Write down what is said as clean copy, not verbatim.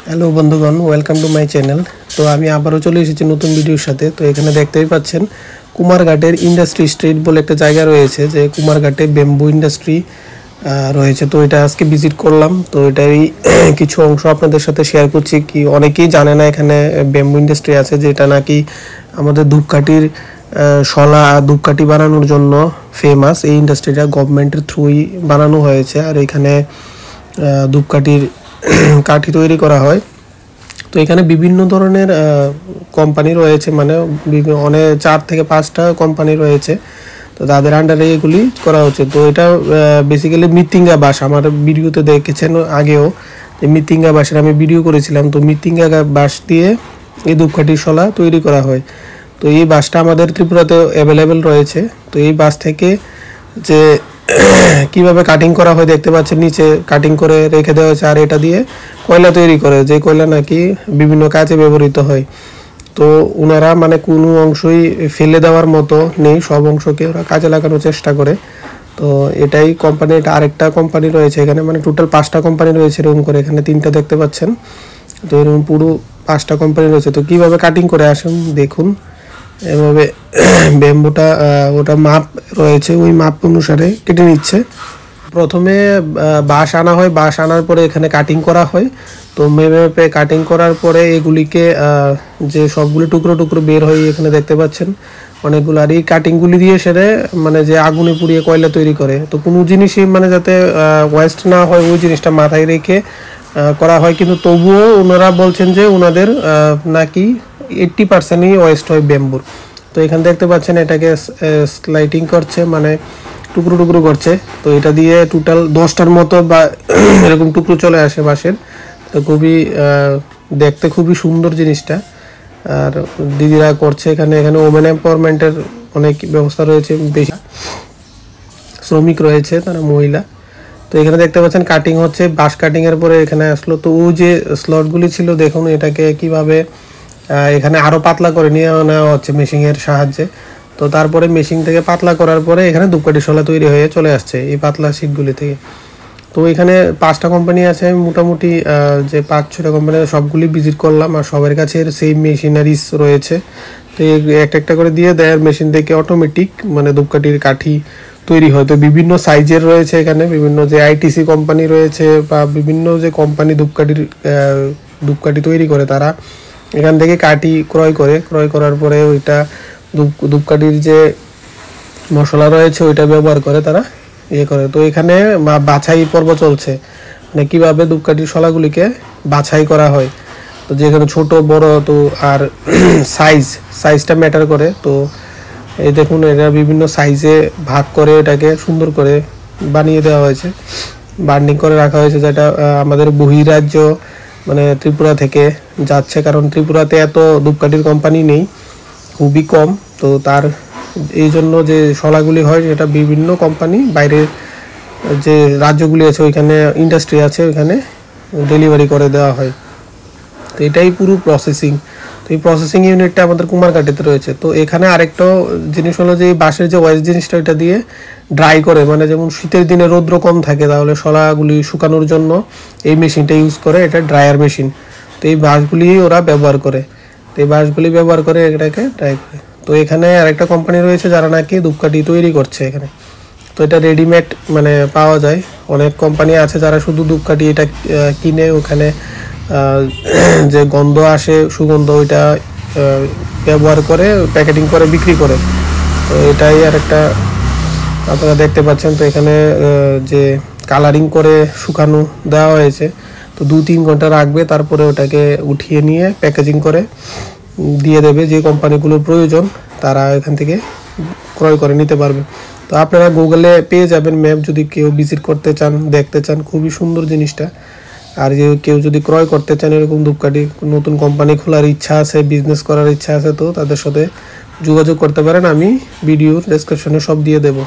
Hello বন্ধুগণ, welcome to my channel. তো আমি আবারও চলে এসেছি নতুন ভিডিওর সাথে। তো এখানে দেখতেই পাচ্ছেন কুমারঘাটের ইন্ডাস্ট্রি স্ট্রিট বলে একটা জায়গা রয়েছে, যে কুমারঘাটে ব্যাম্বু ইন্ডাস্ট্রি রয়েছে। তো এটা আজকে ভিজিট করলাম। তো এটাই কিছু অংশ আপনাদের সাথে শেয়ার করছি। কি অনেকেই জানে না এখানে ব্যাম্বু ইন্ডাস্ট্রি আছে, যেটা নাকি আমাদের ধূপকাঠির শলা ধূপকাঠি বানানোর জন্য ফেমাস। এই ইন্ডাস্ট্রিটা গভর্নমেন্টের থ্রুই বানানো হয়েছে, আর এখানে ধূপকাঠির কাঠি তৈরি করা হয়। তো এখানে বিভিন্ন ধরনের কোম্পানি রয়েছে, মানে অনেক 4 থেকে 5টা কোম্পানি রয়েছে। তো তাদের আন্ডারে এগুলি করা হচ্ছে। তো এটা বেসিক্যালি মৃত্তিঙ্গা বাঁশ, আমার ভিডিওতে দেখেছেন আগেও যে মৃত্তিঙ্গা বাঁশের আমি ভিডিও করেছিলাম। তো মৃত্তিঙ্গা বাঁশ দিয়ে এই ধূপকাঠির শলা তৈরি করা হয়। তো এই বাঁশটা আমাদের ত্রিপুরাতে অ্যাভেলেবেল রয়েছে। তো এই বাঁশ থেকে যে কিভাবে কাটিং করা হয় দেখতে পাচ্ছেন, নিচে কাটিং করে রেখে দেওয়া হয়েছে। আর এটা দিয়ে কয়লা তৈরি করে, যে কয়লা নাকি বিভিন্ন কাজে ব্যবহৃত হয়। তো ওনারা মানে কোনো অংশই ফেলে দেওয়ার মতো নেই, সব অংশকে ওরা কাজে লাগানোর চেষ্টা করে। তো এটাই কোম্পানি, এটা আরেকটা কোম্পানি রয়েছে এখানে, মানে টোটাল 5টা কোম্পানি রয়েছে এরকম করে। এখানে 3টা দেখতে পাচ্ছেন। তো এরকম পুরো 5টা কোম্পানি রয়েছে। তো কীভাবে কাটিং করে আসেন দেখুন। এভাবে ব্যাম্বুটা ওটা মাপ রয়েছে, ওই মাপ অনুসারে কেটে নিচ্ছে। প্রথমে বাঁশ আনা হয়, বাঁশ আনার পরে এখানে কাটিং করা হয়। তো মেপে কাটিং করার পরে এগুলিকে যে সবগুলো টুকরো টুকরো বের হয় এখানে দেখতে পাচ্ছেন অনেকগুলো। আর এই কাটিংগুলি দিয়ে সেরে মানে যে আগুনে পুড়িয়ে কয়লা তৈরি করে। তো কোনো জিনিসই মানে যাতে ওয়েস্ট না হয় ওই জিনিসটা মাথায় রেখে করা হয়। কিন্তু তবুও ওনারা বলছেন যে ওনাদের নাকি 80%ই ওয়েস্ট হয় ব্যাম্বুর। তো এখানে দেখতে পাচ্ছেন এটাকে স্লাইডিং করছে, মানে টুকরো টুকরো করছে। তো এটা দিয়ে টোটাল 10টার মতো বা এরকম টুকরো চলে আসে বাঁশের। তো খুবই দেখতে খুবই সুন্দর জিনিসটা। আর দিদিরা করছে এখানে ওমেন এম্পাওয়ারমেন্টের অনেক ব্যবস্থা রয়েছে, বেশি শ্রমিক রয়েছে, তারা মহিলা। তো এখানে দেখতে পাচ্ছেন কাটিং হচ্ছে, বাঁশ কাটিং এর পরে এখানে আসলো। তো ও যে স্লটগুলি ছিল দেখুন, এটাকে কিভাবে এখানে আরো পাতলা করে নিয়ে নেওয়া হচ্ছে মেশিনের সাহায্যে। তো তারপরে মেশিন থেকে পাতলা করার পরে এখানে ধূপকাঠি শলা তৈরি হয়ে চলে আসছে এই পাতলা শিটগুলি থেকে। তো এখানে 5টা কোম্পানি আছে, মোটামুটি যে 5-6টা কোম্পানি সবগুলি ভিজিট করলাম। আর সবার কাছে সেম মেশিনারিজ রয়েছে। তো একটা একটা করে দিয়ে দেয়, মেশিন থেকে অটোমেটিক মানে ধূপকাঠির কাঠি তৈরি হয়। তো বিভিন্ন সাইজের রয়েছে এখানে, বিভিন্ন যে আইটিসি কোম্পানি রয়েছে বা বিভিন্ন যে কোম্পানি ধূপকাঠি তৈরি করে, তারা এখান থেকে কাঠি ক্রয় করার পরে ওইটা ধূপকাঠির যে মশলা রয়েছে ওইটা ব্যবহার করে তারা করে। তো এখানে বাছাই পর্ব চলছে, মানে কীভাবে ধূপকাঠির শলাগুলিকে বাছাই করা হয়। তো যেখানে ছোট বড়, তো আর সাইজটা ম্যাটার করে। তো এই দেখুন, এটা বিভিন্ন সাইজে ভাগ করে এটাকে সুন্দর করে বানিয়ে দেওয়া হয়েছে, বান্ডিং করে রাখা হয়েছে, যেটা আমাদের বহিরাজ্য মানে ত্রিপুরা থেকে যাচ্ছে। কারণ ত্রিপুরাতে এত ধূপকাঠির কোম্পানি নেই, খুবই কম। তো তার এই জন্য যে শলাগুলি হয় সেটা বিভিন্ন কোম্পানি বাইরের যে রাজ্যগুলি আছে ওইখানে ইন্ডাস্ট্রি আছে, ওইখানে ডেলিভারি করে দেওয়া হয়। তো এটাই পুরো প্রসেসিং। তো এই প্রসেসিং ইউনিটটা আমাদের কুমারঘাটেতে রয়েছে। তো এখানে আরেকটা জিনিস হলো যে বাঁশের যে ওয়েস্ট জিনিসটা এটা দিয়ে ড্রাই করে, মানে যেমন শীতের দিনে রৌদ্র কম থাকে, তাহলে শলাগুলি শুকানোর জন্য এই মেশিনটা ইউজ করে, এটা ড্রায়ার মেশিন। তো এই বাঁশগুলি ওরা ব্যবহার করে, তো এই বাঁশগুলি ব্যবহার করে এটাকে ড্রাই করে। তো এখানে আরেকটা কোম্পানি রয়েছে যারা নাকি ধূপকাঠি তৈরি করছে এখানে। তো এটা রেডিমেড মানে পাওয়া যায়। অনেক কোম্পানি আছে যারা শুধু ধূপকাঠি এটা কিনে ওখানে যে গন্ধ আসে, সুগন্ধ, ওইটা ব্যবহার করে প্যাকেটিং করে বিক্রি করে। তো এটাই আর একটা আপনারা দেখতে পাচ্ছেন। তো এখানে যে কালারিং করে শুকানো দেওয়া হয়েছে। তো 2-3 ঘন্টা রাখবে, তারপরে ওটাকে উঠিয়ে নিয়ে প্যাকেজিং করে দিয়ে দেবে। যে কোম্পানিগুলোর প্রয়োজন তারা এখান থেকে ক্রয় করে নিতে পারবে। তো আপনারা গুগলে পেয়ে যাবেন ম্যাপ, যদি কেউ ভিজিট করতে চান, দেখতে চান, খুবই সুন্দর জিনিসটা। আর যে কেউ যদি ক্রয় করতে চান এরকম ধূপকাঠি, নতুন কোম্পানি খোলার ইচ্ছা আছে, বিজনেস করার ইচ্ছা আছে, তো তাদের সাথে যোগাযোগ করতে পারেন। আমি ভিডিওর ডেসক্রিপশনে সব দিয়ে দেবো।